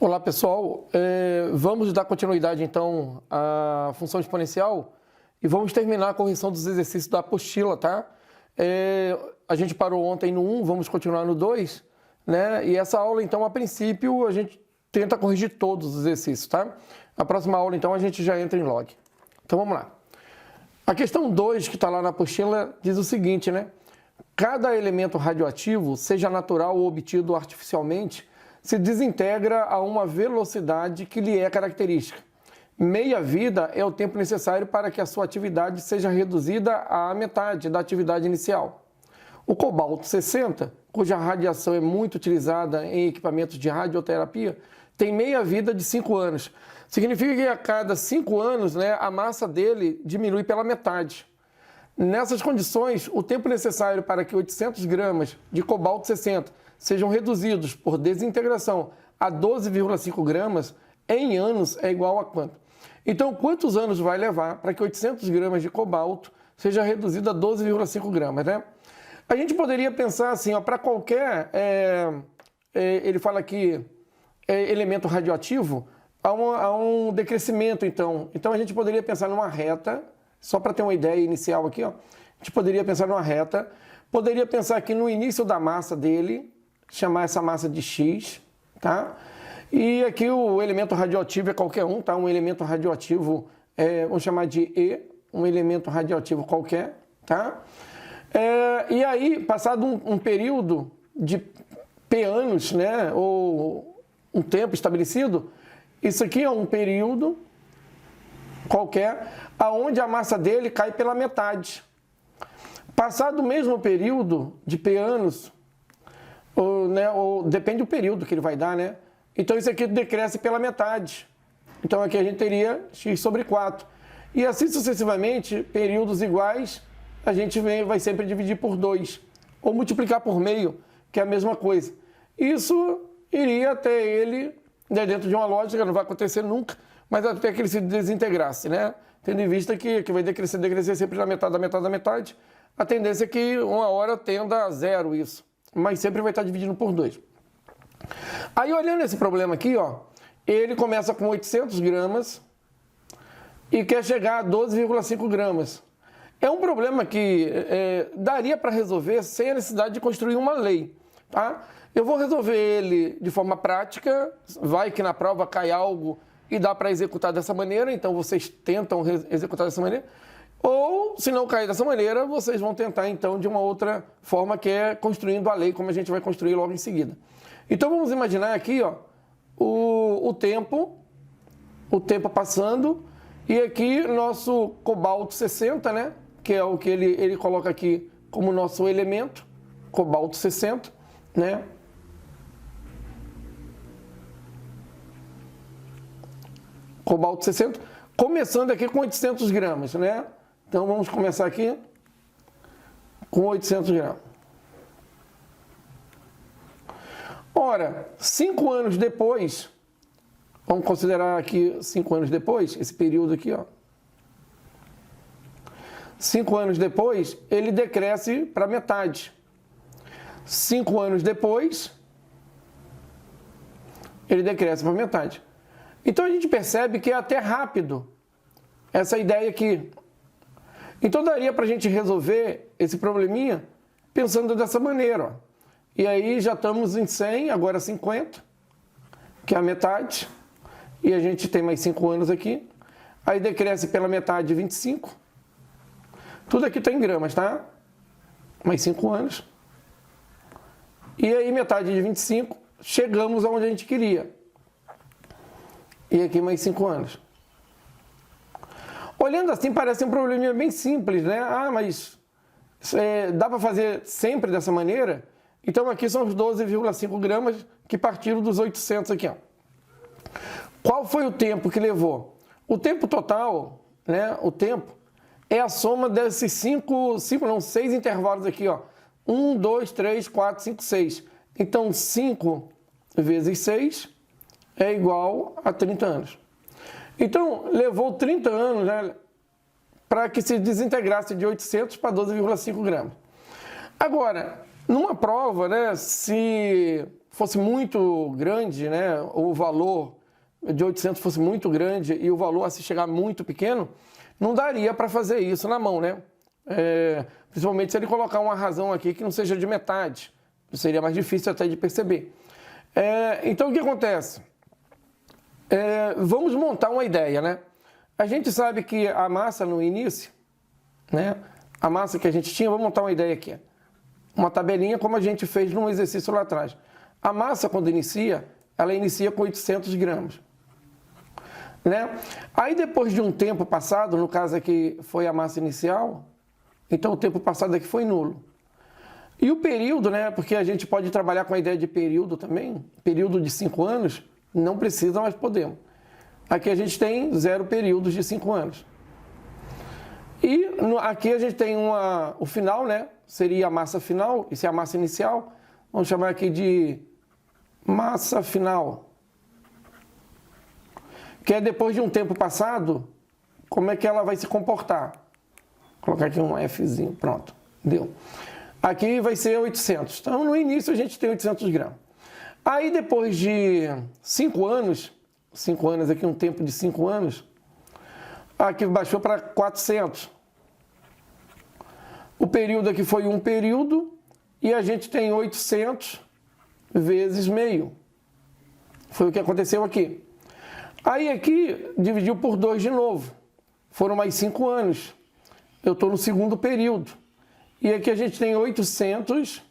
Olá pessoal, vamos dar continuidade então à função exponencial e vamos terminar a correção dos exercícios da apostila, tá? A gente parou ontem no 1, vamos continuar no 2, né? E essa aula então, a princípio, a gente tenta corrigir todos os exercícios, tá? A próxima aula então a gente já entra em log. Então vamos lá. A questão 2 que está lá na apostila diz o seguinte, né? Cada elemento radioativo, seja natural ou obtido artificialmente, se desintegra a uma velocidade que lhe é característica. Meia-vida é o tempo necessário para que a sua atividade seja reduzida à metade da atividade inicial. O cobalto 60, cuja radiação é muito utilizada em equipamentos de radioterapia, tem meia-vida de 5 anos. Significa que a cada 5 anos, né, a massa dele diminui pela metade. Nessas condições, o tempo necessário para que 800 gramas de cobalto 60 sejam reduzidos por desintegração a 12,5 gramas em anos é igual a quanto? Então, quantos anos vai levar para que 800 gramas de cobalto seja reduzido a 12,5 gramas, né? A gente poderia pensar assim, para qualquer, ele fala aqui, elemento radioativo, há um decrescimento, então. Então, a gente poderia pensar numa reta, só para ter uma ideia inicial aqui, ó, a gente poderia pensar numa reta, poderia pensar aqui no início da massa dele, chamar essa massa de X, tá? E aqui o elemento radioativo é qualquer um, tá? Um elemento radioativo, vamos chamar de E, um elemento radioativo qualquer, tá? E aí, passado um período de P anos, né? Ou um tempo estabelecido, isso aqui é um período qualquer, aonde a massa dele cai pela metade. Passado o mesmo período de P anos, depende do período que ele vai dar, né? Então isso aqui decresce pela metade. Então aqui a gente teria x sobre 4. E assim sucessivamente, períodos iguais, a gente vai sempre dividir por 2. Ou multiplicar por meio, que é a mesma coisa. Isso iria até ele, né, dentro de uma lógica, não vai acontecer nunca, mas até que ele se desintegrasse, né? Tendo em vista que vai decrescer sempre na metade da metade da metade, a tendência é que uma hora tenda a zero isso. Mas sempre vai estar dividindo por 2. Aí, olhando esse problema aqui, ó, ele começa com 800 gramas e quer chegar a 12,5 gramas. É um problema que daria para resolver sem a necessidade de construir uma lei, tá? Eu vou resolver ele de forma prática, vai que na prova cai algo e dá para executar dessa maneira, então vocês tentam executar dessa maneira. Ou, se não cair dessa maneira, vocês vão tentar, então, de uma outra forma, que é construindo a lei, como a gente vai construir logo em seguida. Então, vamos imaginar aqui, ó, o tempo passando, e aqui nosso cobalto 60, né, que é o que ele coloca aqui como nosso elemento, cobalto 60, né. Cobalto 60, começando aqui com 800 gramas, né. Então, vamos começar aqui com 800 gramas. Ora, 5 anos depois, vamos considerar aqui 5 anos depois, esse período aqui, ó. 5 anos depois, ele decresce para metade. 5 anos depois, ele decresce para metade. Então, a gente percebe que é até rápido essa ideia aqui. Então, daria para a gente resolver esse probleminha pensando dessa maneira, ó. E aí, já estamos em 100, agora 50, que é a metade. E a gente tem mais 5 anos aqui. Aí, decresce pela metade 25. Tudo aqui está em gramas, tá? Mais 5 anos. E aí, metade de 25, chegamos aonde a gente queria. E aqui, mais 5 anos. Olhando assim, parece um probleminha bem simples, né? Ah, mas dá para fazer sempre dessa maneira? Então, aqui são os 12,5 gramas que partiram dos 800 aqui, ó. Qual foi o tempo que levou? O tempo total, né? O tempo é a soma desses 6 intervalos aqui, ó. 1, 2, 3, 4, 5, 6. Então, 5 vezes 6 é igual a 30 anos. Então, levou 30 anos, né, para que se desintegrasse de 800 para 12,5 gramas. Agora, numa prova, né, se fosse muito grande, né, o valor de 800 fosse muito grande e o valor a se chegar muito pequeno, não daria para fazer isso na mão, né? Principalmente se ele colocar uma razão aqui que não seja de metade, seria mais difícil até de perceber. Então, o que acontece? Vamos montar uma ideia, né? A gente sabe que a massa no início, né? A massa que a gente tinha, vamos montar uma ideia aqui. Uma tabelinha como a gente fez num exercício lá atrás. A massa, quando inicia, ela inicia com 800 gramas. Né? Aí, depois de um tempo passado, no caso aqui foi a massa inicial, então o tempo passado aqui foi nulo. E o período, né? Porque a gente pode trabalhar com a ideia de período também, período de 5 anos, não precisa, mas podemos. Aqui a gente tem 0 períodos de 5 anos. E aqui a gente tem o final, né? Seria a massa final, isso é a massa inicial. Vamos chamar aqui de massa final. Que é depois de um tempo passado, como é que ela vai se comportar. Vou colocar aqui um Fzinho, pronto, deu. Aqui vai ser 800. Então, no início a gente tem 800 gramas. Aí, depois de 5 anos, 5 anos aqui, um tempo de 5 anos, aqui baixou para 400. O período aqui foi um período e a gente tem 800 vezes meio. Foi o que aconteceu aqui. Aí aqui dividiu por 2 de novo. Foram mais 5 anos. Eu estou no segundo período. E aqui a gente tem 800,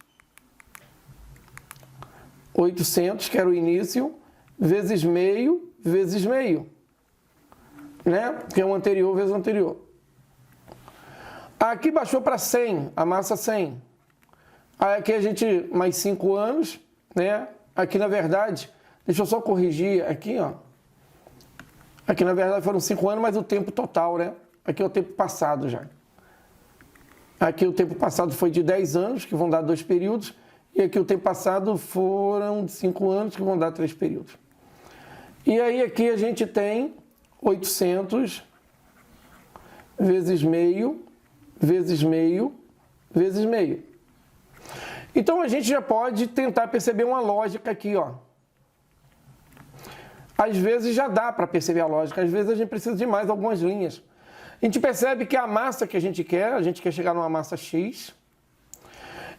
que era o início, vezes meio, né? Que é o anterior vezes o anterior. Aqui baixou para 100, a massa 100. Aí aqui a gente, mais 5 anos, né? Aqui, na verdade, deixa eu só corrigir aqui, ó. Aqui, na verdade, foram 5 anos, mas o tempo total, né? Aqui é o tempo passado já. Aqui o tempo passado foi de 10 anos, que vão dar 2 períodos. E aqui o tempo passado foram de 5 anos, que vão dar 3 períodos. E aí aqui a gente tem 800 vezes meio, vezes meio, vezes meio. Então a gente já pode tentar perceber uma lógica aqui, ó. Às vezes já dá para perceber a lógica, às vezes a gente precisa de mais algumas linhas. A gente percebe que a massa que a gente quer chegar numa massa X.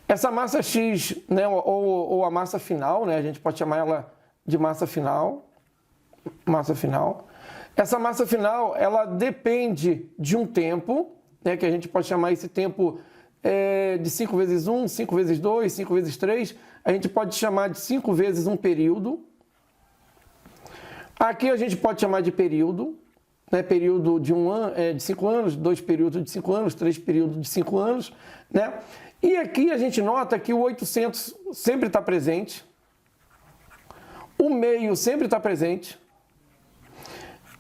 Essa massa X, né, ou a massa final, né, a gente pode chamar ela de massa final. Massa final. Essa massa final, ela depende de um tempo, né, que a gente pode chamar esse tempo de 5 vezes 1, 5 vezes 2, 5 vezes 3. A gente pode chamar de 5 vezes um período. Aqui a gente pode chamar de período, né? Período de 5 anos, 2 períodos de 5 anos, 3 períodos de 5 anos, né? E aqui a gente nota que o 800 sempre está presente, o meio sempre está presente,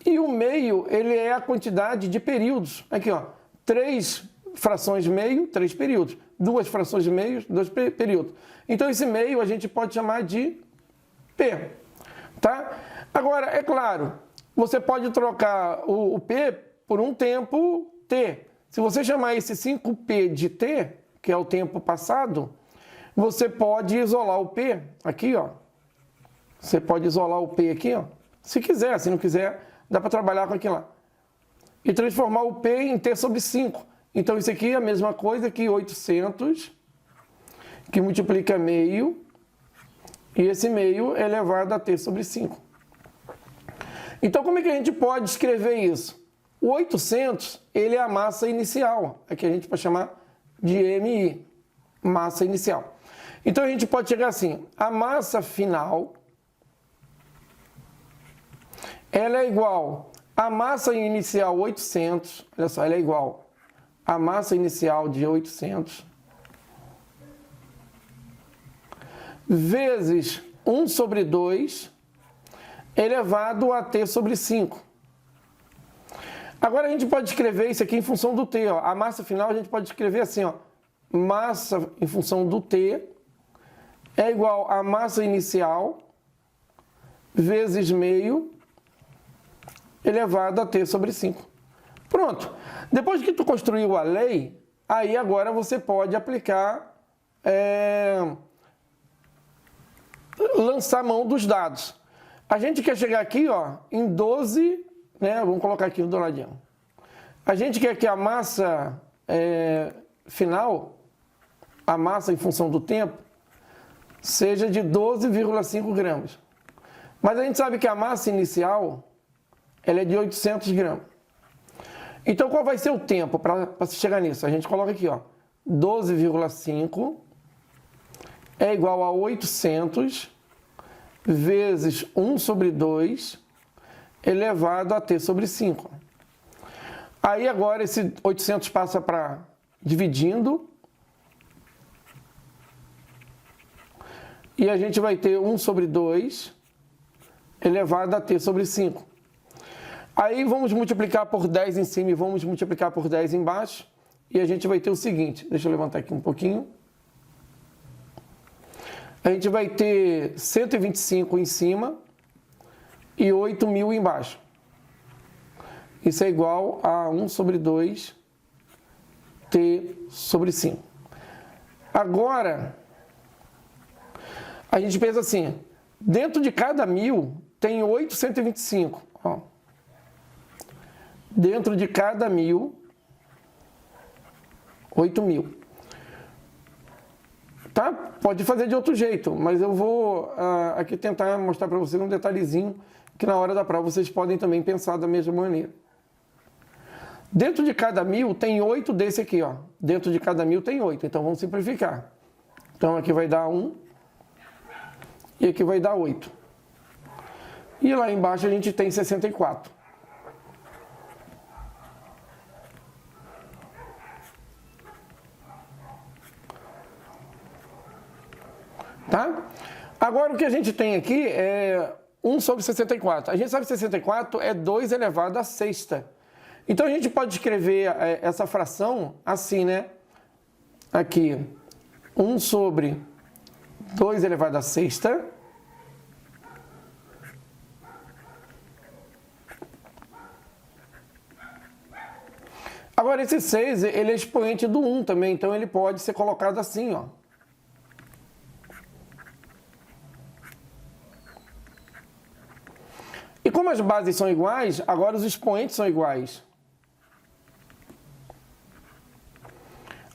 e o meio, ele é a quantidade de períodos. Aqui, ó, 3 frações meio, 3 períodos, 2 frações de meio, 2 períodos. Então esse meio a gente pode chamar de P, tá? Agora, é claro, você pode trocar o P por um tempo T. Se você chamar esse 5P de T, que é o tempo passado, você pode isolar o P aqui, ó. Você pode isolar o P aqui, ó. Se quiser, se não quiser, dá para trabalhar com aquilo lá. E transformar o P em T sobre 5. Então, isso aqui é a mesma coisa que 800, que multiplica meio, e esse meio é elevado a T sobre 5. Então, como é que a gente pode escrever isso? O 800, ele é a massa inicial. Aqui a gente pode chamar de MI, massa inicial. Então, a gente pode chegar assim, a massa final, ela é igual a massa inicial 800, olha só, ela é igual a massa inicial de 800, vezes 1 sobre 2, elevado a T sobre 5. Agora a gente pode escrever isso aqui em função do T. Ó. A massa final a gente pode escrever assim, ó. Massa em função do T é igual a massa inicial vezes meio elevado a T sobre 5. Pronto. Depois que tu construiu a lei, aí agora você pode aplicar lançar mão dos dados. A gente quer chegar aqui, ó, em 12, né? Vamos colocar aqui do ladinho. A gente quer que a massa final, a massa em função do tempo, seja de 12,5 gramas. Mas a gente sabe que a massa inicial, ela é de 800 gramas. Então, qual vai ser o tempo para se chegar nisso? A gente coloca aqui, ó, 12,5 é igual a 800 vezes 1 sobre 2 elevado a t sobre 5. Aí agora esse 800 passa para dividindo. E a gente vai ter 1 sobre 2 elevado a t sobre 5. Aí vamos multiplicar por 10 em cima e vamos multiplicar por 10 embaixo. E a gente vai ter o seguinte, deixa eu levantar aqui um pouquinho. A gente vai ter 125 em cima e 8.000 embaixo. Isso é igual a 1 sobre 2 t sobre 5. Agora, a gente pensa assim, dentro de cada 1.000 tem 8 125. Ó. Dentro de cada 1.000, 8.000. Tá? Pode fazer de outro jeito, mas eu vou aqui tentar mostrar para vocês um detalhezinho que na hora da prova vocês podem também pensar da mesma maneira. Dentro de cada 1.000 tem 8 desse aqui, ó. Dentro de cada 1.000 tem 8, então vamos simplificar. Então aqui vai dar 1 e aqui vai dar 8. E lá embaixo a gente tem 64. Tá? Agora o que a gente tem aqui é 1 sobre 64. A gente sabe que 64 é 2 elevado à sexta. Então a gente pode escrever essa fração assim, né? Aqui, 1 sobre 2 elevado à sexta. Agora esse 6, ele é expoente do 1 também, então ele pode ser colocado assim, ó. E como as bases são iguais, agora os expoentes são iguais.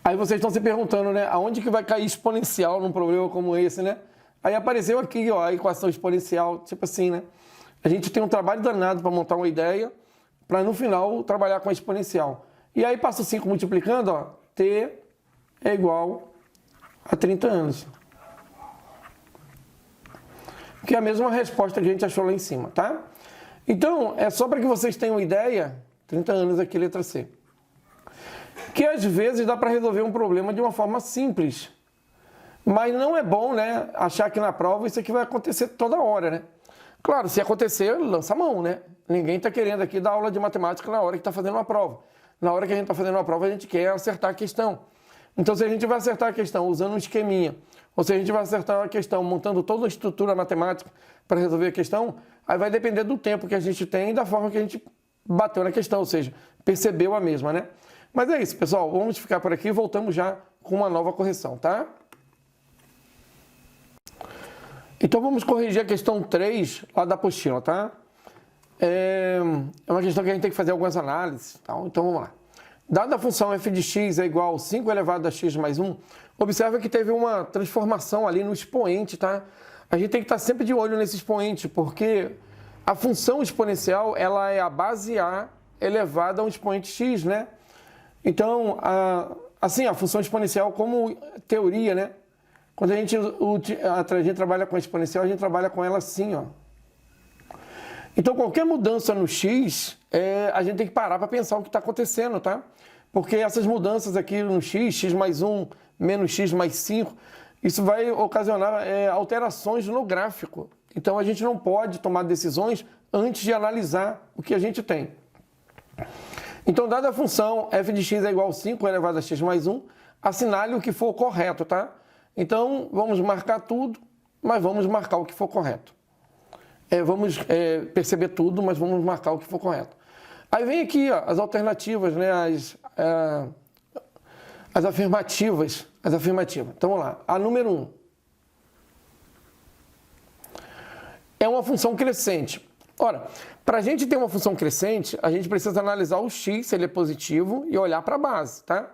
Aí vocês estão se perguntando, né? Aonde que vai cair exponencial num problema como esse, né? Aí apareceu aqui, ó, a equação exponencial, tipo assim, né? A gente tem um trabalho danado para montar uma ideia, para no final trabalhar com a exponencial. E aí passa o 5 multiplicando, ó, t é igual a 30 anos. Que é a mesma resposta que a gente achou lá em cima, tá? Então, é só para que vocês tenham uma ideia, 30 anos aqui, letra C. Que às vezes dá para resolver um problema de uma forma simples. Mas não é bom, né, achar que na prova isso aqui vai acontecer toda hora, né? Claro, se acontecer, lança a mão, né? Ninguém está querendo aqui dar aula de matemática na hora que está fazendo uma prova. Na hora que a gente está fazendo uma prova, a gente quer acertar a questão. Então, se a gente vai acertar a questão usando um esqueminha, ou se a gente vai acertar a questão montando toda a estrutura matemática para resolver a questão, aí vai depender do tempo que a gente tem e da forma que a gente bateu na questão, ou seja, percebeu a mesma, né? Mas é isso, pessoal. Vamos ficar por aqui e voltamos já com uma nova correção, tá? Então, vamos corrigir a questão 3 lá da apostila, tá? É uma questão que a gente tem que fazer algumas análises, tá? Então, vamos lá. Dada a função f de x é igual a 5 elevado a x mais 1, observa que teve uma transformação ali no expoente, tá? A gente tem que estar sempre de olho nesse expoente, porque a função exponencial, ela é a base a elevada a um expoente x, né? Então, assim, a função exponencial como teoria, né? Quando a gente trabalha com a exponencial, a gente trabalha com ela assim, ó. Então, qualquer mudança no x, a gente tem que parar para pensar o que está acontecendo, tá? Porque essas mudanças aqui no x, x mais 1, menos x mais 5, isso vai ocasionar alterações no gráfico. Então, a gente não pode tomar decisões antes de analisar o que a gente tem. Então, dada a função f de x é igual a 5 elevado a x mais 1, assinale o que for correto, tá? Então, vamos marcar tudo, mas vamos marcar o que for correto. Vamos perceber tudo, mas vamos marcar o que for correto. Aí vem aqui, ó, as alternativas, né? As afirmativas. Então, vamos lá. A número 1. é uma função crescente. Ora, para a gente ter uma função crescente, a gente precisa analisar o x, se ele é positivo, e olhar para a base, tá?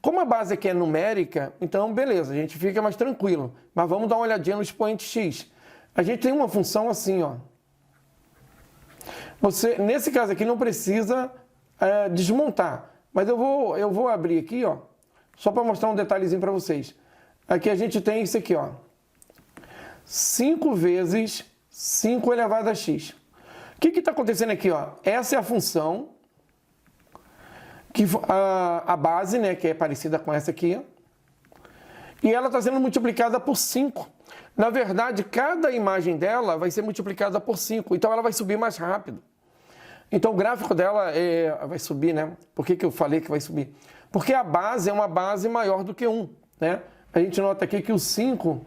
Como a base aqui é numérica, então beleza, a gente fica mais tranquilo. Mas vamos dar uma olhadinha no expoente x. A gente tem uma função assim, ó. Você, nesse caso aqui, não precisa desmontar. Mas eu vou abrir aqui, ó, só para mostrar um detalhezinho para vocês. Aqui a gente tem isso aqui, ó. 5 vezes 5 elevado a x. O que está acontecendo aqui, ó? Essa é a função, que a base, né, que é parecida com essa aqui, e ela está sendo multiplicada por 5. Na verdade, cada imagem dela vai ser multiplicada por 5, então ela vai subir mais rápido. Então o gráfico dela vai subir, né? Por que eu falei que vai subir? Porque a base é uma base maior do que 1, né? A gente nota aqui que o 5,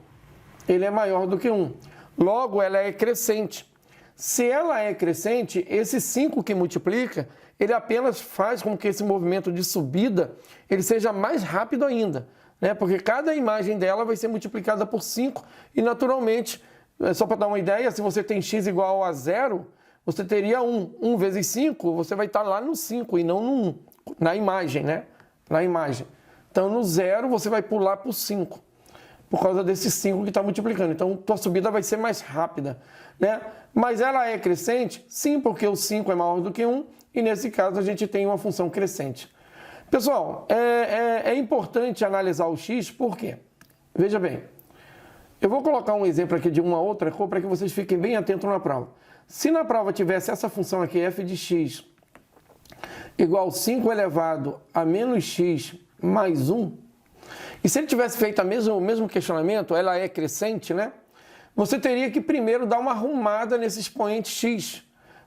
ele é maior do que 1. Logo, ela é crescente. Se ela é crescente, esse 5 que multiplica, ele apenas faz com que esse movimento de subida ele seja mais rápido ainda, né? Porque cada imagem dela vai ser multiplicada por 5 e, naturalmente, só para dar uma ideia, se você tem x igual a 0, você teria 1. 1 vezes 5, você vai estar lá no 5 e não no 1, na imagem, né? Na imagem. Então, no 0, você vai pular para o 5, por causa desse 5 que está multiplicando. Então, tua subida vai ser mais rápida, né? Mas ela é crescente? Sim, porque o 5 é maior do que 1, e nesse caso a gente tem uma função crescente. Pessoal, é importante analisar o x, por quê? Veja bem, eu vou colocar um exemplo aqui de uma outra cor para que vocês fiquem bem atentos na prova. Se na prova tivesse essa função aqui, f de x, igual 5 elevado a menos x mais 1, e se ele tivesse feito o mesmo questionamento, ela é crescente, né? Você teria que primeiro dar uma arrumada nesse expoente x.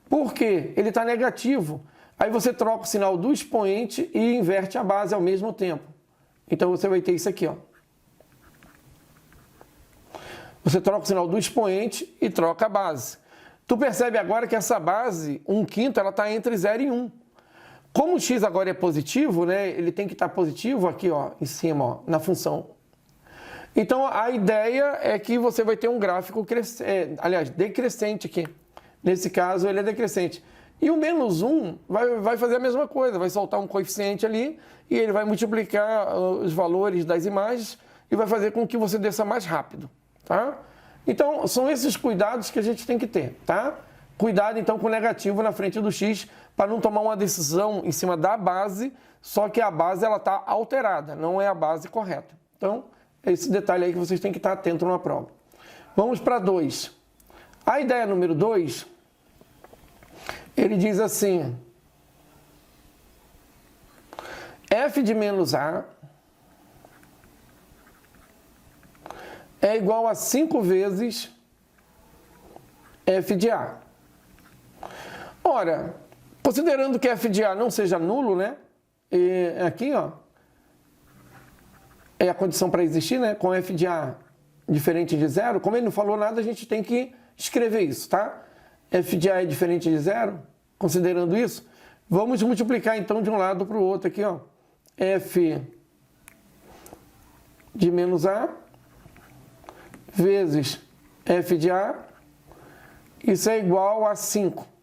Por quê? Ele está negativo. Aí você troca o sinal do expoente e inverte a base ao mesmo tempo. Então você vai ter isso aqui, ó. Você troca o sinal do expoente e troca a base. Tu percebe agora que essa base, 1/5, ela está entre 0 e 1. Como o x agora é positivo, né, ele tem que estar positivo aqui, ó, em cima, ó, na função. Então, a ideia é que você vai ter um gráfico decrescente aqui. Nesse caso, ele é decrescente. E o menos 1 vai fazer a mesma coisa, vai soltar um coeficiente ali e ele vai multiplicar os valores das imagens e vai fazer com que você desça mais rápido, tá? Então, são esses cuidados que a gente tem que ter, tá? Cuidado, então, com o negativo na frente do x, para não tomar uma decisão em cima da base, só que a base ela está alterada, não é a base correta. Então, é esse detalhe aí que vocês têm que estar atentos na prova. Vamos para 2. A ideia número 2, ele diz assim, f de menos a é igual a 5 vezes f de a. Ora, considerando que f de a não seja nulo, né? E aqui, ó, é a condição para existir, né? Com f de a diferente de 0, como ele não falou nada, a gente tem que escrever isso, tá? F de a é diferente de 0, considerando isso, vamos multiplicar então de um lado para o outro aqui, ó. F de menos a vezes f de a, isso é igual a 5.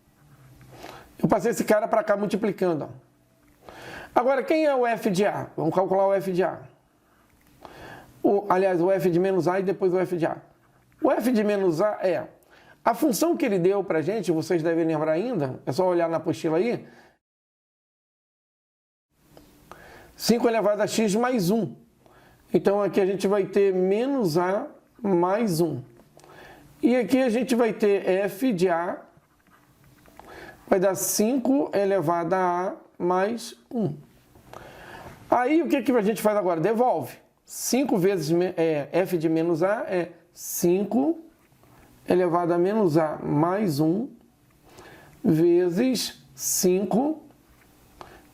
Eu passei esse cara para cá multiplicando, ó. Agora, quem é o f de a? Vamos calcular o f de a. Aliás, o f de menos a e depois o f de a. O f de menos a é a função que ele deu para a gente, vocês devem lembrar ainda, é só olhar na apostila aí, 5 elevado a x mais 1. Então, aqui a gente vai ter menos a mais 1. E aqui a gente vai ter f de a, vai dar 5 elevado a mais 1. Aí, o que a gente faz agora? Devolve. 5 vezes f de menos a é 5 elevado a menos a mais 1 vezes 5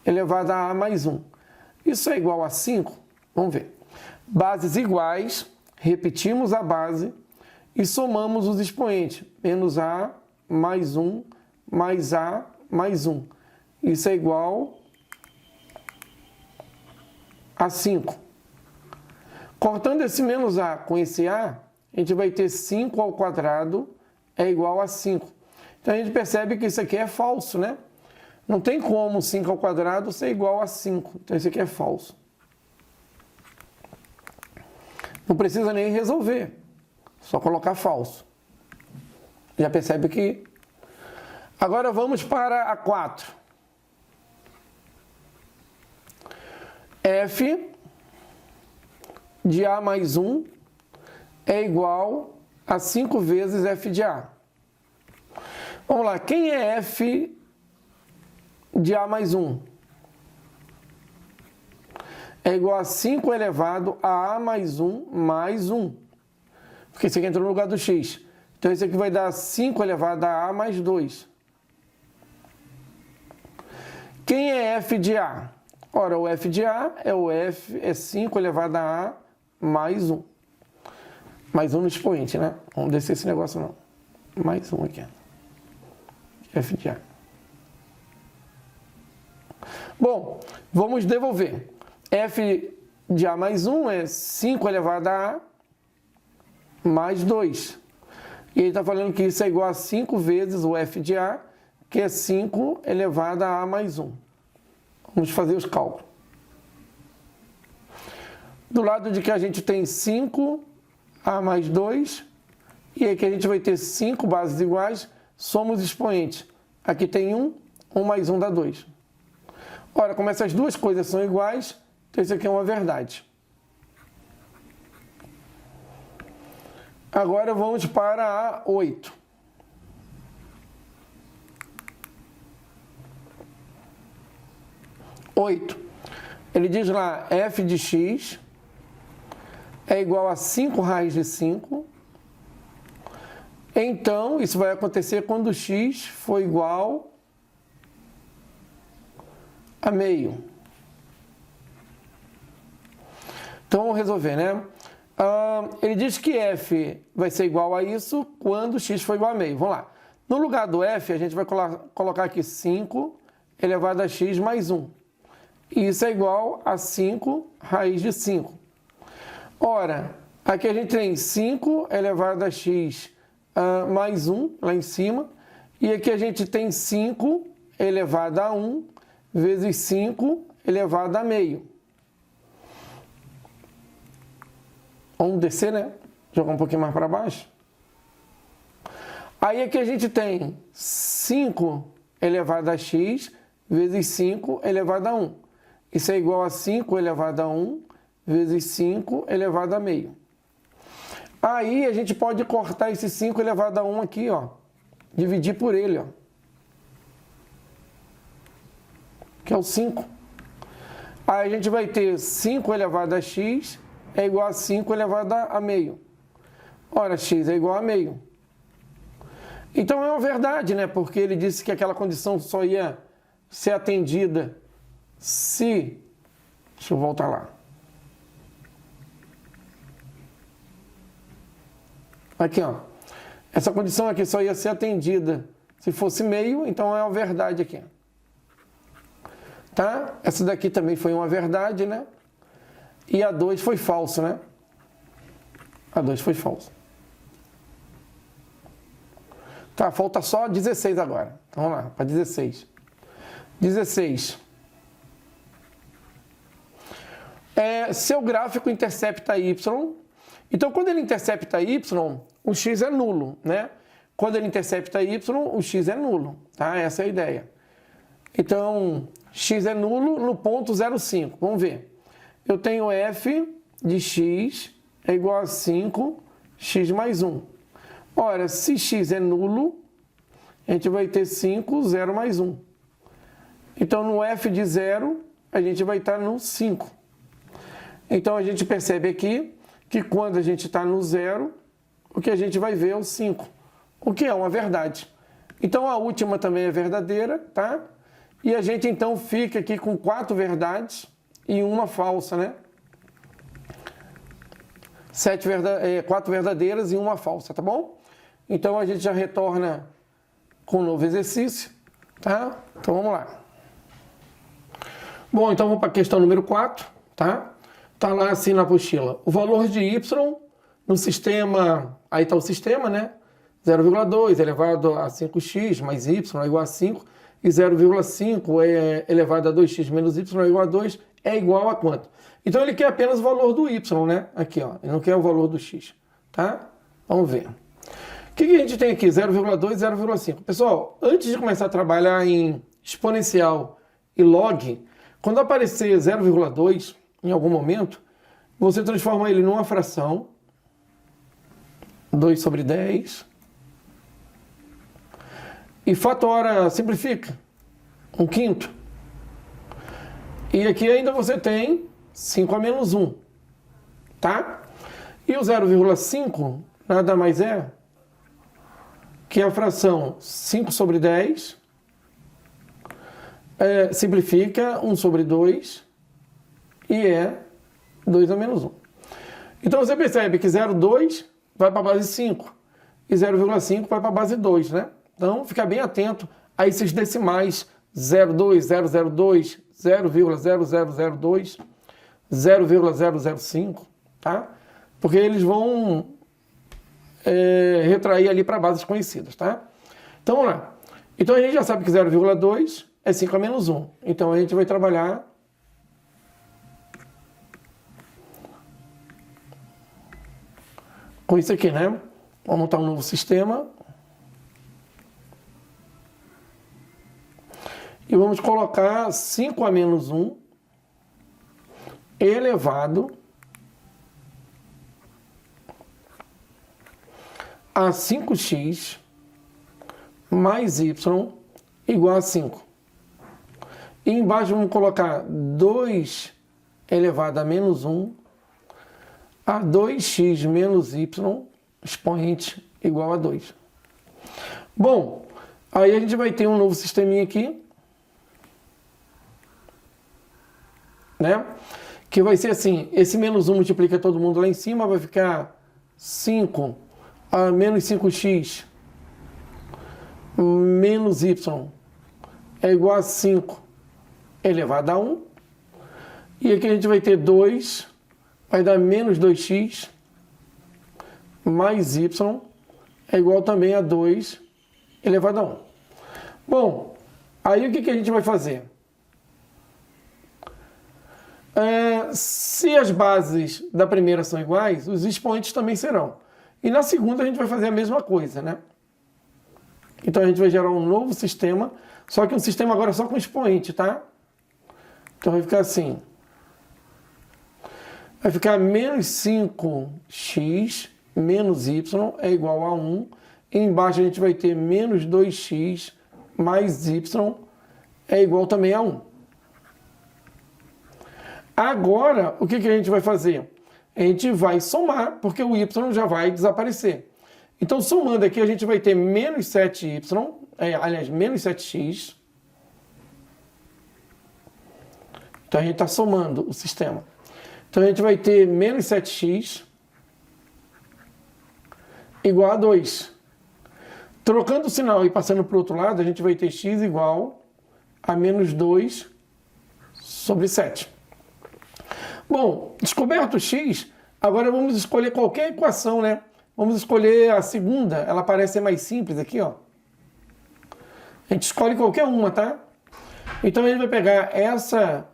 elevado a mais 1. Isso é igual a 5? Vamos ver. Bases iguais, repetimos a base e somamos os expoentes. Menos a mais 1 mais a mais 1. Isso é igual a 5. Cortando esse menos a com esse a gente vai ter 5 ao quadrado é igual a 5. Então a gente percebe que isso aqui é falso, né? Não tem como 5 ao quadrado ser igual a 5. Então isso aqui é falso. Não precisa nem resolver. Só colocar falso. Já percebe que... Agora vamos para a 4. F de A mais 1 é igual a 5 vezes F de A. Vamos lá, quem é F de A mais 1? É igual a 5 elevado a A mais 1, porque isso aqui entrou no lugar do X. Então isso aqui vai dar 5 elevado a A mais 2. Quem é F de A? Ora, o F de A é 5 elevado a A mais 1. Mais 1 no expoente, né? Vamos descer esse negócio não. Mais 1 aqui. F de A. Bom, vamos devolver. F de A mais 1 é 5 elevado a A mais 2. E ele está falando que isso é igual a 5 vezes o F de A, que é 5 elevado a A mais 1. Vamos fazer os cálculos. Do lado de que a gente tem 5, A mais 2, e aqui a gente vai ter 5 bases iguais, somos expoentes. Aqui tem 1, 1 mais 1 dá 2. Ora, como essas duas coisas são iguais, então isso aqui é uma verdade. Agora vamos para a 8. Ele diz lá, f de x é igual a 5 raiz de 5. Então, isso vai acontecer quando x for igual a meio. Então, vamos resolver, né? Ele diz que f vai ser igual a isso quando x for igual a meio. Vamos lá. No lugar do f, a gente vai colocar aqui 5 elevado a x mais 1. E isso é igual a 5 raiz de 5. Ora, aqui a gente tem 5 elevado a x mais 1, lá em cima. E aqui a gente tem 5 elevado a 1 vezes 5 elevado a meio. Vamos descer, né? Jogar um pouquinho mais para baixo. Aí aqui a gente tem 5 elevado a x vezes 5 elevado a 1. Isso é igual a 5 elevado a 1 vezes 5 elevado a meio. Aí a gente pode cortar esse 5 elevado a 1 aqui, ó. Dividir por ele, ó. Que é o 5. Aí a gente vai ter 5 elevado a x é igual a 5 elevado a meio. Ora, x é igual a meio. Então é uma verdade, né? Porque ele disse que aquela condição só ia ser atendida se... Deixa eu voltar lá. Aqui, ó. Essa condição aqui só ia ser atendida se fosse meio, então é uma verdade aqui. Tá? Essa daqui também foi uma verdade, né? E a 2 foi falso, né? A 2 foi falso. Tá, falta só 16 agora. Então vamos lá, para 16. 16. Seu gráfico intercepta y. Então, quando ele intercepta y, o x é nulo, né? Quando ele intercepta y, o x é nulo, tá? Essa é a ideia. Então, x é nulo no ponto 0,5. Vamos ver. Eu tenho f de x é igual a 5, x mais 1. Ora, se x é nulo, a gente vai ter 5, 0 mais 1. Então, no f de 0, a gente vai estar no 5. Então, a gente percebe aqui que quando a gente está no 0, o que a gente vai ver é o 5, o que é uma verdade. Então, a última também é verdadeira, tá? E a gente, então, fica aqui com 4 verdades e uma falsa, né? 4 verdadeiras e uma falsa, tá bom? Então, a gente já retorna com um novo exercício, tá? Então, vamos lá. Bom, então, vamos para a questão número 4, tá? Tá lá assim na apostila. O valor de y no sistema, aí está o sistema, né? 0,2 elevado a 5x mais y é igual a 5, e 0,5 elevado a 2x menos y é igual a 2, é igual a quanto? Então ele quer apenas o valor do y, né? Aqui, ó, ele não quer o valor do x, tá? Vamos ver. O que a gente tem aqui? 0,2, 0,5. Pessoal, antes de começar a trabalhar em exponencial e log, quando aparecer 0,2 em algum momento, você transforma ele numa fração, 2 sobre 10, e fatora, simplifica, 1/5. E aqui ainda você tem 5 a menos 1, tá? E o 0,5 nada mais é que a fração 5 sobre 10, simplifica 1 sobre 2 e é 2 a menos 1. Então você percebe que 0,2 vai para a base 5 e 0,5 vai para a base 2, né? Então fica bem atento a esses decimais 0,2, 0,02, 0,0002, 0,005, tá? Porque eles vão retrair ali para bases conhecidas, tá? Então vamos lá. Então a gente já sabe que 0,2 é 5 a menos 1. Então a gente vai trabalhar com isso aqui, né? Vamos montar um novo sistema. E vamos colocar 5 a menos 1 elevado a 5x mais y igual a 5. E embaixo vamos colocar 2 elevado a menos 1 a 2x menos y expoente igual a 2. Bom, aí a gente vai ter um novo sisteminha aqui, né? Que vai ser assim, esse menos 1 multiplica todo mundo lá em cima, vai ficar 5 a menos 5x menos y é igual a 5 elevado a 1. E aqui a gente vai ter 2, vai dar menos 2x mais y é igual também a 2 elevado a 1. Bom, aí o que a gente vai fazer? Se as bases da primeira são iguais, os expoentes também serão. E na segunda a gente vai fazer a mesma coisa, né? Então a gente vai gerar um novo sistema, só que um sistema agora só com expoente, tá? Então vai ficar assim. Vai ficar menos 5x menos y é igual a 1. E embaixo a gente vai ter menos 2x mais y é igual também a 1. Agora, o que a gente vai fazer? A gente vai somar, porque o y já vai desaparecer. Então, somando aqui, a gente vai ter menos 7y, aliás, menos 7x. Então, a gente está somando o sistema. Então, a gente vai ter menos 7x igual a 2. Trocando o sinal e passando para o outro lado, a gente vai ter x igual a menos 2 sobre 7. Bom, descoberto o x, agora vamos escolher qualquer equação, né? Vamos escolher a segunda, ela parece ser mais simples aqui, ó. A gente escolhe qualquer uma, tá? Então a gente vai pegar essa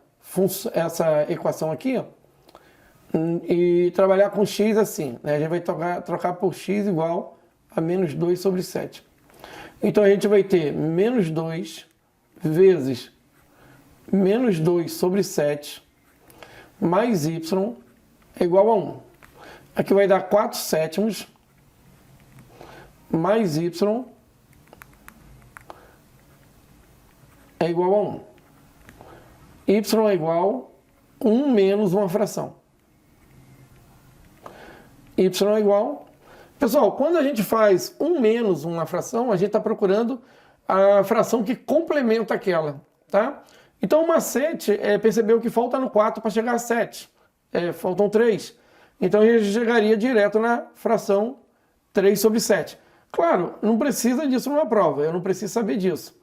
equação aqui, ó, e trabalhar com x assim, né? A gente vai trocar por x igual a menos 2 sobre 7. Então a gente vai ter menos 2 vezes menos 2 sobre 7 mais y é igual a 1. Aqui vai dar 4 sétimos mais y é igual a 1. Y é igual a 1 menos uma fração. Y é igual... Pessoal, quando a gente faz 1 menos uma fração, a gente está procurando a fração que complementa aquela, tá? Então o macete é perceber o que falta no 4 para chegar a 7. Faltam 3. Então a gente chegaria direto na fração 3 sobre 7. Claro, não precisa disso numa prova, eu não preciso saber disso.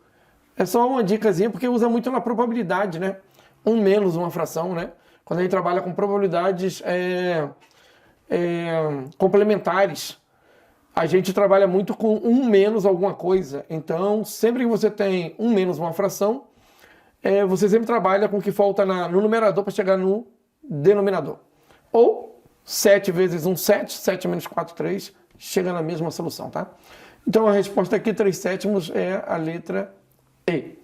É só uma dicasinha, porque usa muito na probabilidade, né? 1 menos uma fração, né? Quando a gente trabalha com probabilidades complementares, a gente trabalha muito com 1 menos alguma coisa. Então, sempre que você tem 1 menos uma fração, você sempre trabalha com o que falta no numerador para chegar no denominador. Ou 7 vezes 1, 7, 7 menos 4, 3, chega na mesma solução, tá? Então, a resposta aqui, 3/7, é a letra E.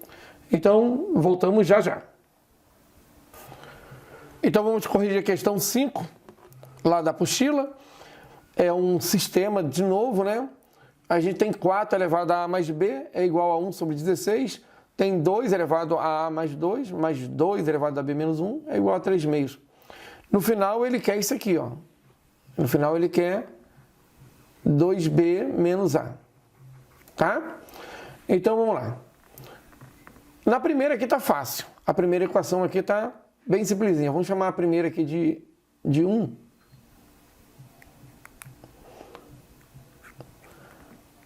Então, voltamos já já. Então, vamos corrigir a questão 5, lá da apostila. É um sistema, de novo, né? A gente tem 4 elevado a A mais B é igual a 1 sobre 16. Tem 2 elevado a A mais 2 elevado a B menos 1 é igual a 3 meios. No final, ele quer isso aqui, ó. No final, ele quer 2B menos A. Tá? Então, vamos lá. Na primeira aqui tá fácil. A primeira equação aqui tá bem simplesinha. Vamos chamar a primeira aqui de 1.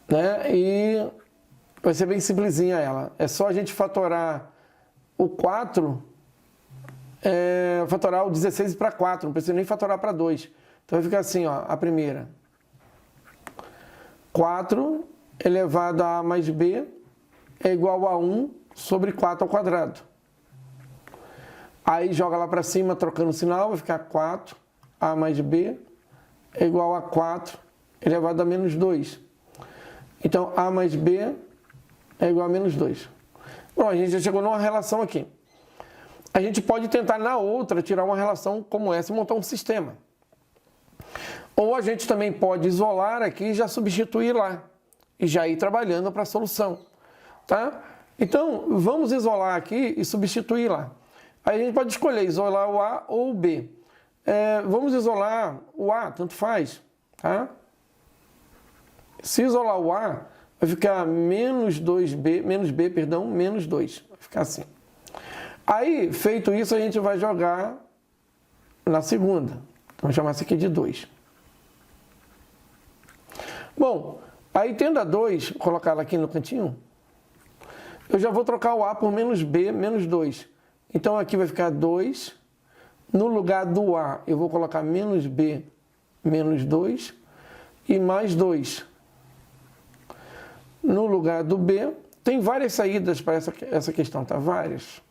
Né? E vai ser bem simplesinha ela. É só a gente fatorar o 4, fatorar o 16 para 4. Não precisa nem fatorar para 2. Então vai ficar assim, ó, a primeira. 4 elevado a A mais B é igual a 1 sobre 4 ao quadrado. Aí joga lá para cima, trocando o sinal, vai ficar 4A mais B é igual a 4 elevado a menos 2. Então, A mais B é igual a menos 2. Bom, a gente já chegou numa relação aqui. A gente pode tentar na outra tirar uma relação como essa e montar um sistema. Ou a gente também pode isolar aqui e já substituir lá. E já ir trabalhando para a solução. Tá? Então, vamos isolar aqui e substituir lá. Aí a gente pode escolher isolar o A ou o B. Vamos isolar o A, tanto faz. Tá? Se isolar o A, vai ficar menos 2B, menos B, perdão, menos 2. Vai ficar assim. Aí, feito isso, a gente vai jogar na segunda. Vamos chamar isso aqui de 2. Bom, aí tendo a 2, vou colocar ela aqui no cantinho, eu já vou trocar o A por menos B, menos 2. Então, aqui vai ficar 2. No lugar do A, eu vou colocar menos B, menos 2 e mais 2. No lugar do B, tem várias saídas para essa questão, tá? Várias.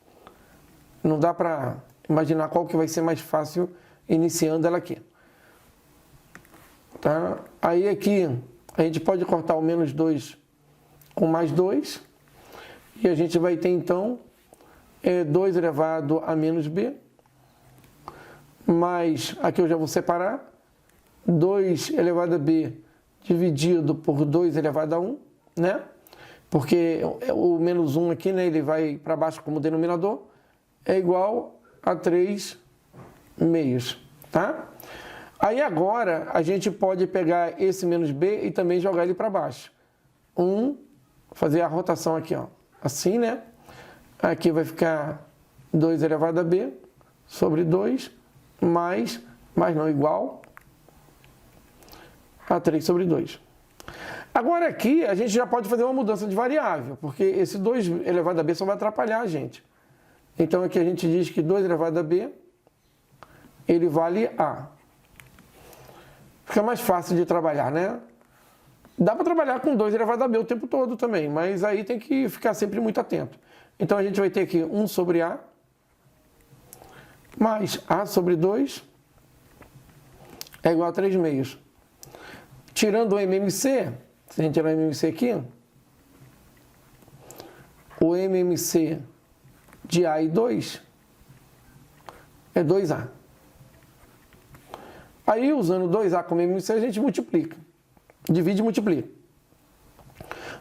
Não dá para imaginar qual que vai ser mais fácil iniciando ela aqui. Tá? Aí aqui, a gente pode cortar o menos 2 com mais 2. E a gente vai ter, então, 2 elevado a menos B. Mais, aqui eu já vou separar, 2 elevado a B dividido por 2 elevado a 1, né? Porque o menos 1 aqui, né, ele vai para baixo como denominador, é igual a 3 meios, tá? Aí agora a gente pode pegar esse menos B e também jogar ele para baixo. Fazer a rotação aqui, ó, assim, né? Aqui vai ficar 2 elevado a B sobre 2 mais não igual a 3 sobre 2. Agora aqui a gente já pode fazer uma mudança de variável, porque esse 2 elevado a B só vai atrapalhar a gente. Então aqui a gente diz que 2 elevado a B, ele vale A. Fica mais fácil de trabalhar, né? Dá para trabalhar com 2 elevado a B o tempo todo também, mas aí tem que ficar sempre muito atento. Então a gente vai ter aqui 1 sobre A, mais A sobre 2, é igual a 3 meios. Tirando o MMC, se a gente tirar o MMC aqui, o MMC de A e 2 é 2A. Aí, usando 2A como MMC, a gente multiplica. Divide e multiplica.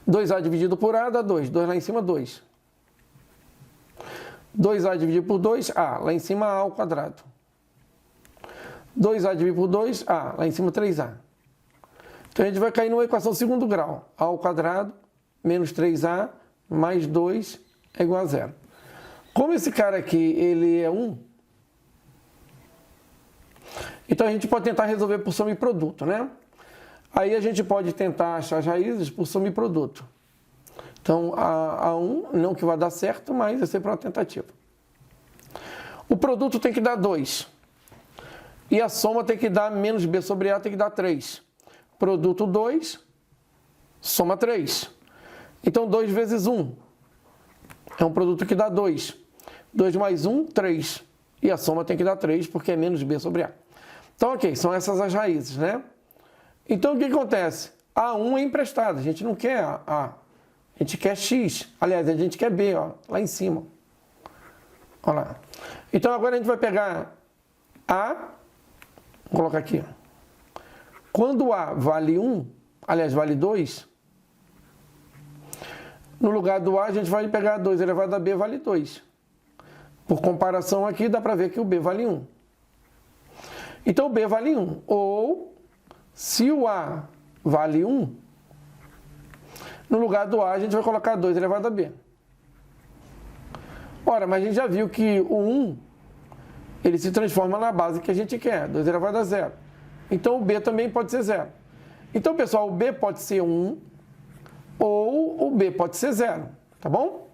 2A dividido por A dá 2. 2 lá em cima, 2. 2A dividido por 2, A. Lá em cima, A ao quadrado. 2A dividido por 2, A. Lá em cima, 3A. Então, a gente vai cair numa equação segundo grau. A ao quadrado menos 3A mais 2 é igual a 0. Como esse cara aqui, ele é 1, então a gente pode tentar resolver por soma e produto, né? Aí a gente pode tentar achar as raízes por soma e produto. Então, a 1, não que vai dar certo, mas é sempre uma tentativa. O produto tem que dar 2. E a soma tem que dar menos B sobre A, tem que dar 3. produto 2, soma 3. Então, 2 vezes 1 é um produto que dá 2. 2 mais 1, 3. E a soma tem que dar 3, porque é menos B sobre A. Então, ok, são essas as raízes, né? Então, o que acontece? A1 é emprestada, a gente não quer A, a gente quer X. Aliás, a gente quer B, ó, lá em cima. Olha lá. Então, agora a gente vai pegar A, vou colocar aqui. Quando A vale 1, aliás, vale 2, no lugar do A, a gente vai pegar 2 elevado a B vale 2. Por comparação aqui, dá para ver que o B vale 1. Então, o B vale 1. Ou, se o A vale 1, no lugar do A, a gente vai colocar 2 elevado a B. Ora, mas a gente já viu que o 1, ele se transforma na base que a gente quer, 2 elevado a 0. Então, o B também pode ser 0. Então, pessoal, o B pode ser 1 ou o B pode ser 0, tá bom?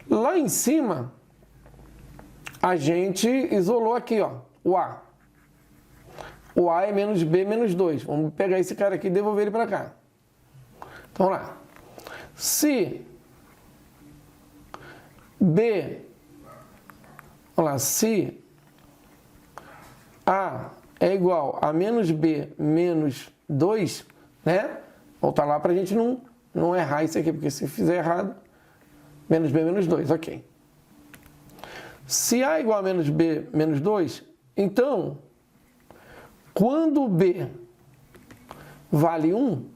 Lá em cima, a gente isolou aqui, ó, o A. O A é menos B menos 2. Vamos pegar esse cara aqui e devolver ele para cá. Então, vamos lá. Se B, vamos lá, se A é igual a menos B menos 2, né? Voltar lá para a gente não errar isso aqui, porque se fizer errado, menos B menos 2, ok. Se A é igual a menos B menos 2, então, quando B vale 1,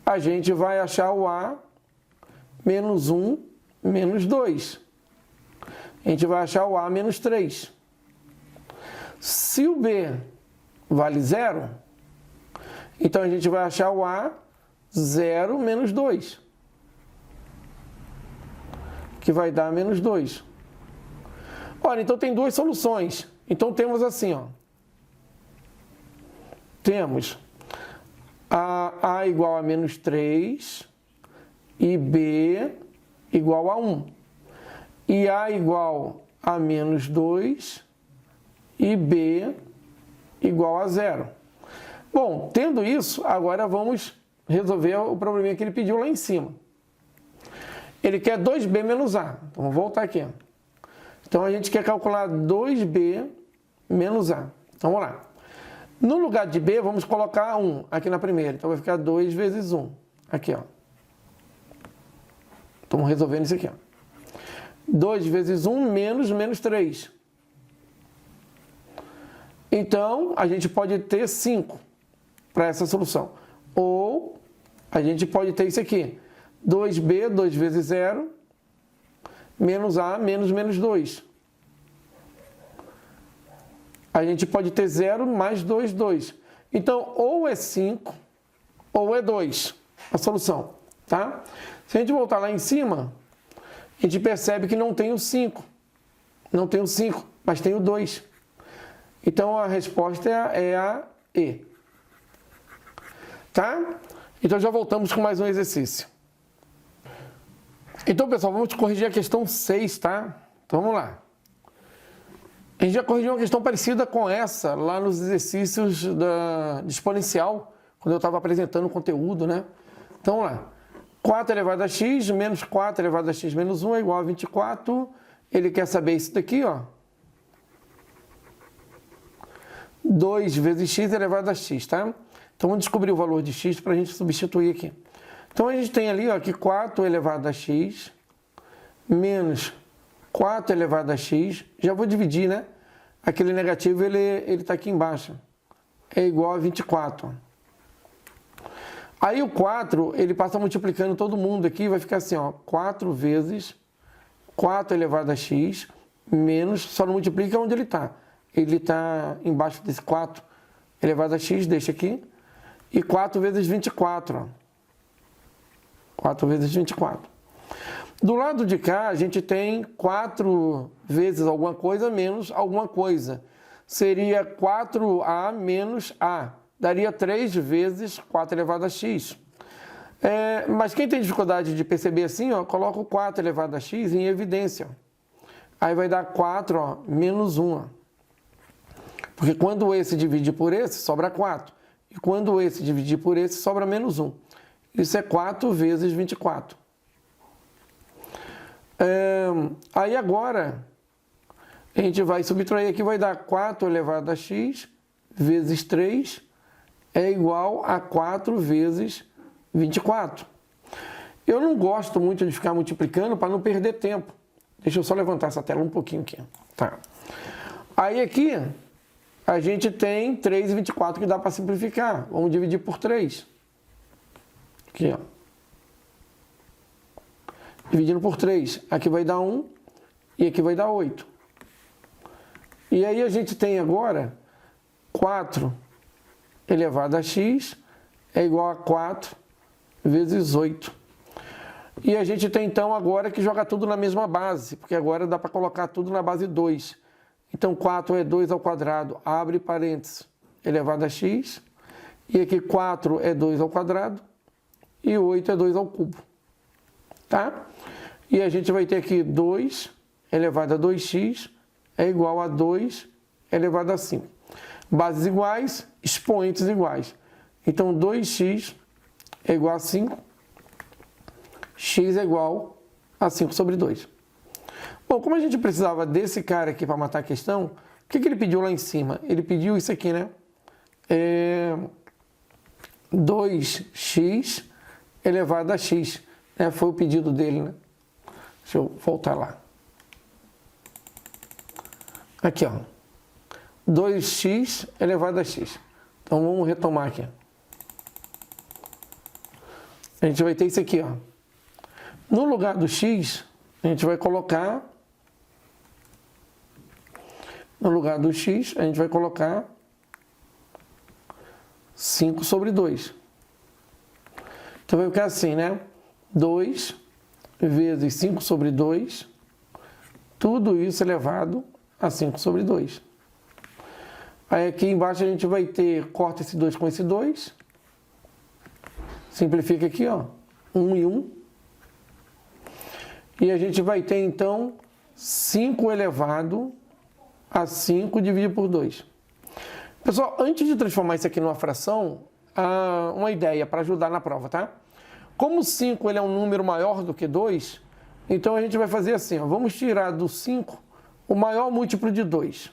a gente vai achar o A menos 1 menos 2. A gente vai achar o A menos 3. Se o B vale 0, então a gente vai achar o A 0 menos 2, que vai dar menos 2. Olha, então tem duas soluções. Então temos assim, ó. Temos A igual a menos 3 e B igual a 1. E A igual a menos 2 e B igual a 0. Bom, tendo isso, agora vamos resolver o probleminha que ele pediu lá em cima. Ele quer 2B menos A. Então, vamos voltar aqui. Então, a gente quer calcular 2B menos A. Então, vamos lá. No lugar de B, vamos colocar 1 aqui na primeira. Então, vai ficar 2 vezes 1. Aqui, ó. Estamos resolvendo isso aqui, ó. 2 vezes 1 menos 3. Então, a gente pode ter 5 para essa solução. Ou a gente pode ter isso aqui. 2B, 2 vezes 0, menos A, menos 2. A gente pode ter 0 mais 2, 2. Então, ou é 5, ou é 2 a solução, tá? Se a gente voltar lá em cima, a gente percebe que não tem o 5. Não tem o 5, mas tem o 2. Então, a resposta é a E. Tá? Então, já voltamos com mais um exercício. Então, pessoal, vamos corrigir a questão 6, tá? Então, vamos lá. A gente já corrigiu uma questão parecida com essa lá nos exercícios de exponencial, quando eu estava apresentando o conteúdo, né? Então, vamos lá. 4 elevado a x menos 4 elevado a x menos 1 é igual a 24. Ele quer saber isso daqui, ó. 2 vezes x elevado a x, tá? Então, vamos descobrir o valor de x para a gente substituir aqui. Então, a gente tem ali, ó, que 4 elevado a x menos 4 elevado a x, já vou dividir, né? Aquele negativo, ele está aqui embaixo. É igual a 24. Aí o 4, ele passa multiplicando todo mundo aqui, vai ficar assim, ó, 4 vezes 4 elevado a x menos, só não multiplica onde ele está. Ele está embaixo desse 4 elevado a x, deixa aqui, e 4 vezes 24, ó. 4 vezes 24. Do lado de cá, a gente tem 4 vezes alguma coisa menos alguma coisa. Seria 4a menos a. Daria 3 vezes 4 elevado a x. Mas quem tem dificuldade de perceber assim, ó, coloca o 4 elevado a x em evidência. Aí vai dar 4, ó, menos 1. Ó. Porque quando esse divide por esse, sobra 4. E quando esse dividir por esse, sobra menos 1. Isso é 4 vezes 24. Aí agora, a gente vai subtrair aqui, vai dar 4 elevado a x vezes 3 é igual a 4 vezes 24. Eu não gosto muito de ficar multiplicando para não perder tempo. Deixa eu só levantar essa tela um pouquinho aqui. Tá. Aí aqui, a gente tem 3 e 24 que dá para simplificar. Vamos dividir por 3. Aqui, ó. Dividindo por 3. Aqui vai dar 1 e aqui vai dar 8. E aí a gente tem agora 4 elevado a x é igual a 4 vezes 8. E a gente tem então agora que jogar tudo na mesma base, porque agora dá para colocar tudo na base 2. Então 4 é 2 ao quadrado, abre parênteses, elevado a x. E aqui 4 é 2 ao quadrado e 8 é 2 ao cubo. Tá? E a gente vai ter aqui 2 elevado a 2x é igual a 2 elevado a 5. Bases iguais, expoentes iguais. Então 2x é igual a 5, x é igual a 5 sobre 2. Bom, como a gente precisava desse cara aqui para matar a questão, o que ele pediu lá em cima? Ele pediu isso aqui, né? 2x elevado a x. Foi o pedido dele, né? Deixa eu voltar lá. Aqui, ó. 2x elevado a x. Então, vamos retomar aqui. A gente vai ter isso aqui, ó. No lugar do x, a gente vai colocar... No lugar do x, a gente vai colocar 5 sobre 2. Então, vai ficar assim, né? 2 vezes 5 sobre 2, tudo isso elevado a 5 sobre 2. Aí aqui embaixo a gente vai ter, corta esse 2 com esse 2, simplifica aqui, ó, 1 e 1. E a gente vai ter então 5 elevado a 5 dividido por 2. Pessoal, antes de transformar isso aqui numa fração, uma ideia para ajudar na prova, tá? Como 5 ele é um número maior do que 2, então a gente vai fazer assim, ó, vamos tirar do 5 o maior múltiplo de 2.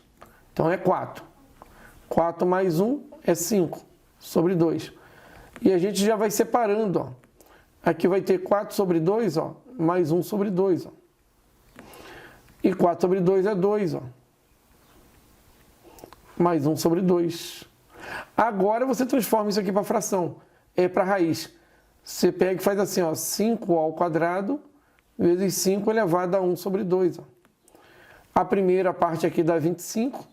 Então é 4. 4 mais 1 é 5 sobre 2. E a gente já vai separando, ó. Aqui vai ter 4 sobre 2, ó, mais 1 sobre 2, ó. E 4 sobre 2 é 2, ó. Mais 1 sobre 2. Agora você transforma isso aqui para fração, para raiz. Você pega e faz assim, ó, 5 ao quadrado vezes 5 elevado a 1 sobre 2. Ó. A primeira parte aqui dá 25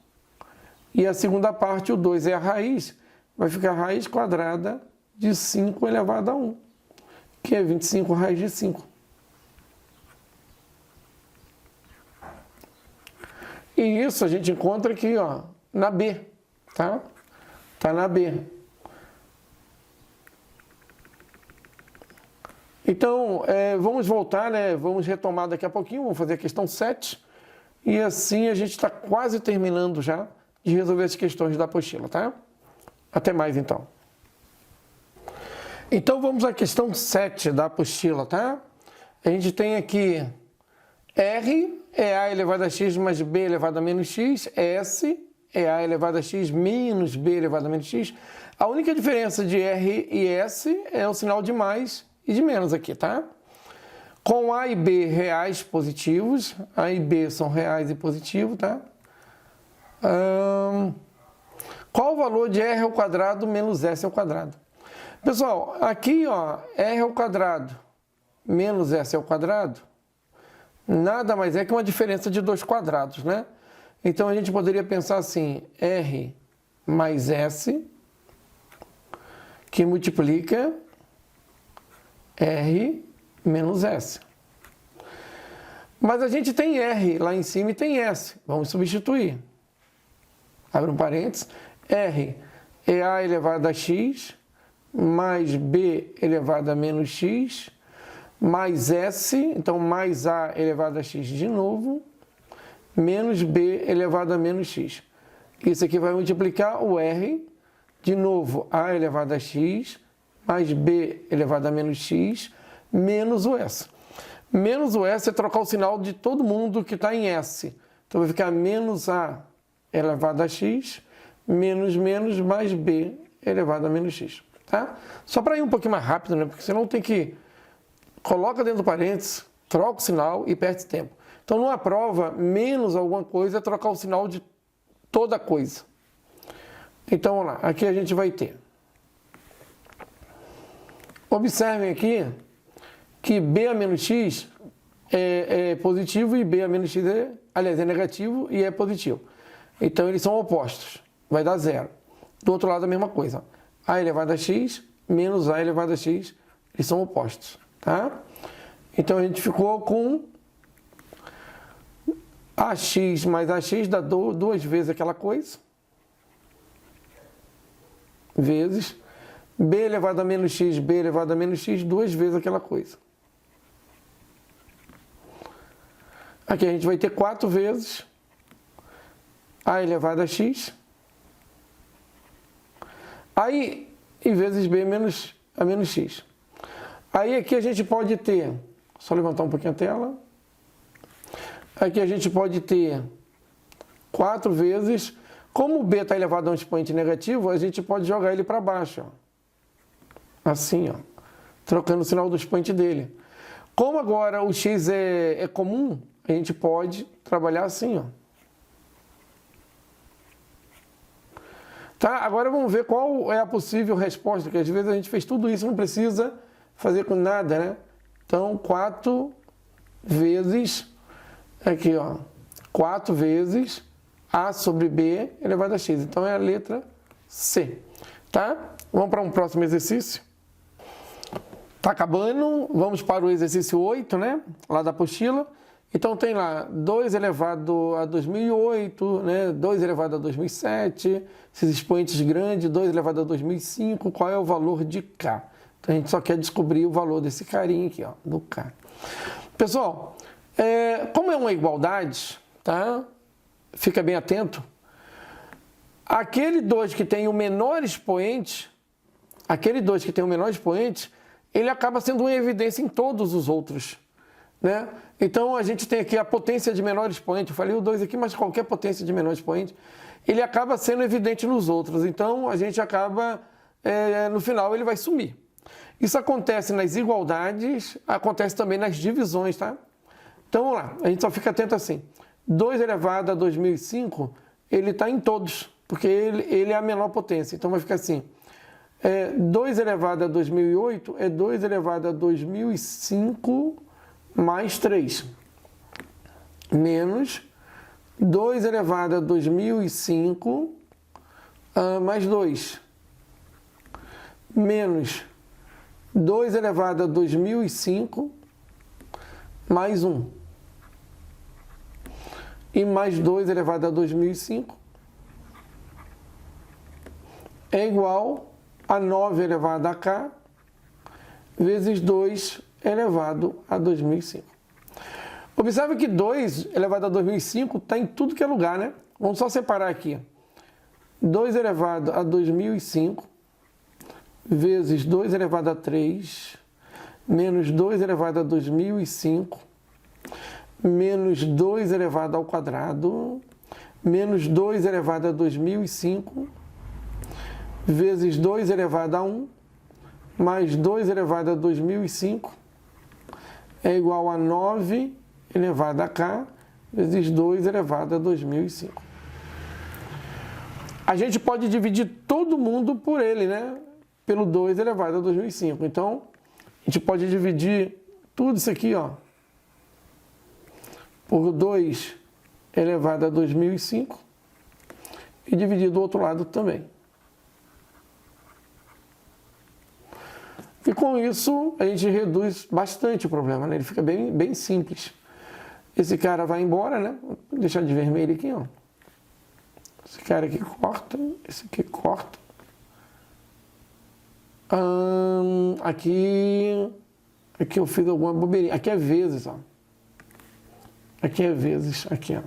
e a segunda parte, o 2 é a raiz, vai ficar raiz quadrada de 5 elevado a 1, que é 25 raiz de 5. E isso a gente encontra aqui, ó, na B, tá? Tá na B. Então, vamos voltar, né? Vamos retomar daqui a pouquinho, vamos fazer a questão 7. E assim a gente está quase terminando já de resolver as questões da apostila, tá? Até mais, então. Então, vamos à questão 7 da apostila, tá? A gente tem aqui R é A elevado a x mais B elevado a menos x. S é A elevado a x menos B elevado a menos x. A única diferença de R e S é o sinal de mais e de menos aqui, tá? Com A e B reais positivos, A e B são reais e positivos, tá? Qual o valor de R ao quadrado menos S ao quadrado? Pessoal, aqui, ó, R ao quadrado menos S ao quadrado, nada mais é que uma diferença de 2 quadrados, né? Então, a gente poderia pensar assim, R mais S, que multiplica R menos S. Mas a gente tem R lá em cima e tem S. Vamos substituir. Abre um parênteses. R é A elevado a x, mais B elevado a menos x, mais S, então mais A elevado a x de novo, menos B elevado a menos x. Isso aqui vai multiplicar o R de novo, a elevado a x mais b elevado a menos x menos o s. Menos o s é trocar o sinal de todo mundo que está em s. Então vai ficar menos a elevado a x menos menos mais b elevado a menos x. Tá? Só para ir um pouquinho mais rápido, né? Porque senão tem que... Coloca dentro do parênteses, troca o sinal e perde tempo. Então, numa prova, menos alguma coisa é trocar o sinal de toda coisa. Então, vamos lá. Aqui a gente vai ter. Observem aqui que b a menos x é positivo e b a menos x é negativo e é positivo. Então, eles são opostos. Vai dar zero. Do outro lado, a mesma coisa. A elevado a x menos a elevado a x, eles são opostos. Tá? Então, a gente ficou com ax mais ax dá duas vezes aquela coisa, vezes b elevado a menos x, b elevado a menos x, duas vezes aquela coisa. Aqui a gente vai ter 4 vezes a elevado a x, aí, em vezes b menos a menos x. Aí aqui a gente pode ter, só levantar um pouquinho a tela, aqui a gente pode ter 4 vezes, como o b está elevado a um expoente negativo, a gente pode jogar ele para baixo, ó. Assim, ó, trocando o sinal do expoente dele. Como agora o x é comum, a gente pode trabalhar assim, ó. Tá? Agora vamos ver qual é a possível resposta, que às vezes a gente fez tudo isso, não precisa fazer com nada, né? Então, 4 vezes, aqui ó, 4 vezes a sobre b elevado a x. Então, é a letra C, tá? Vamos para um próximo exercício. Tá acabando, vamos para o exercício 8, né? Lá da apostila. Então, tem lá 2 elevado a 2008, né? 2 elevado a 2007, esses expoentes grandes, 2 elevado a 2005, qual é o valor de K? Então, a gente só quer descobrir o valor desse carinha aqui, ó, do K. Pessoal, como é uma igualdade, tá? Fica bem atento. Aquele 2 que tem o menor expoente, ele acaba sendo uma evidência em todos os outros, né? Então, a gente tem aqui a potência de menor expoente, eu falei o 2 aqui, mas qualquer potência de menor expoente, ele acaba sendo evidente nos outros. Então, a gente acaba, no final, ele vai sumir. Isso acontece nas igualdades, acontece também nas divisões, tá? Então, vamos lá, a gente só fica atento assim. 2 elevado a 2005, ele está em todos, porque ele é a menor potência. Então, vai ficar assim. 2 elevado a 2008 é 2 elevado a 2005 mais 3. Menos 2 elevado a 2005 mais 2. Menos 2 elevado a 2005 mais 1. E mais 2 elevado a 2005 é igual a 9 elevado a K vezes 2 elevado a 2005. Observe que 2 elevado a 2005 está em tudo que é lugar, né? Vamos só separar aqui. 2 elevado a 2005 vezes 2 elevado a 3 menos 2 elevado a 2005 menos 2 elevado ao quadrado menos 2 elevado a 2005 vezes 2 elevado a 1 mais 2 elevado a 2005 é igual a 9 elevado a K vezes 2 elevado a 2005. A gente pode dividir todo mundo por ele, né? Pelo 2 elevado a 2005. Então, a gente pode dividir tudo isso aqui, ó, por 2 elevado a 2005 e dividir do outro lado também. E com isso, a gente reduz bastante o problema, né? Ele fica bem simples. Esse cara vai embora, né? Vou deixar de vermelho aqui, ó. Esse cara aqui corta, esse aqui corta. Aqui eu fiz alguma bobeirinha. Aqui é vezes, ó. Aqui é vezes, aqui, ó.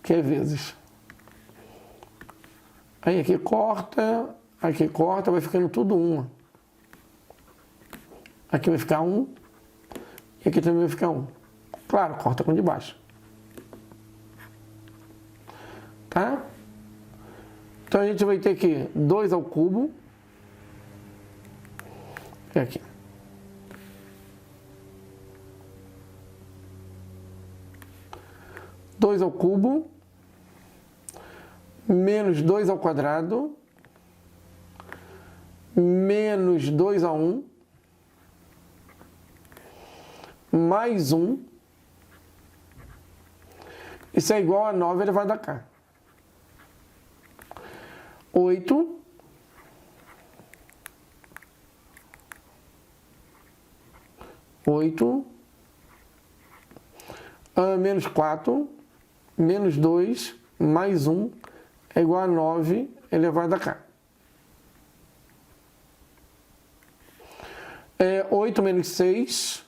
que é vezes. Aí aqui corta, vai ficando tudo 1. Aqui vai ficar 1 e aqui também vai ficar 1. Claro, corta com o de baixo. Tá? Então a gente vai ter aqui 2 ao cubo. E aqui. Dois ao cubo, menos 2 ao quadrado, menos 2 a 1, mais 1. Isso é igual a 9 elevado a cá. 8 menos 4, menos 2, mais 1, é igual a 9 elevado a cá. 8 menos 6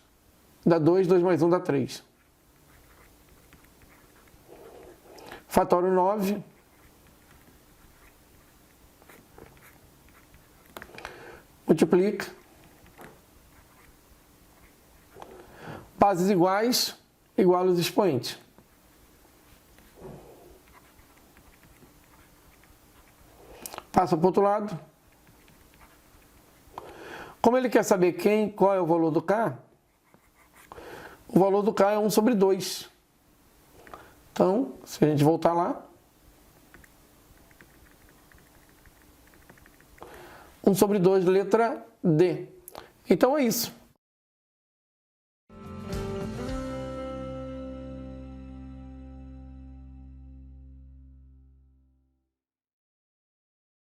dá 2, 2 mais 1 dá 3. Fatório 9. Multiplica. Bases iguais, igual aos expoentes. Passa para o outro lado. Como ele quer saber qual é o valor do K, o valor do K é 1 sobre 2. Então, se a gente voltar lá, 1 sobre 2, letra D. Então é isso.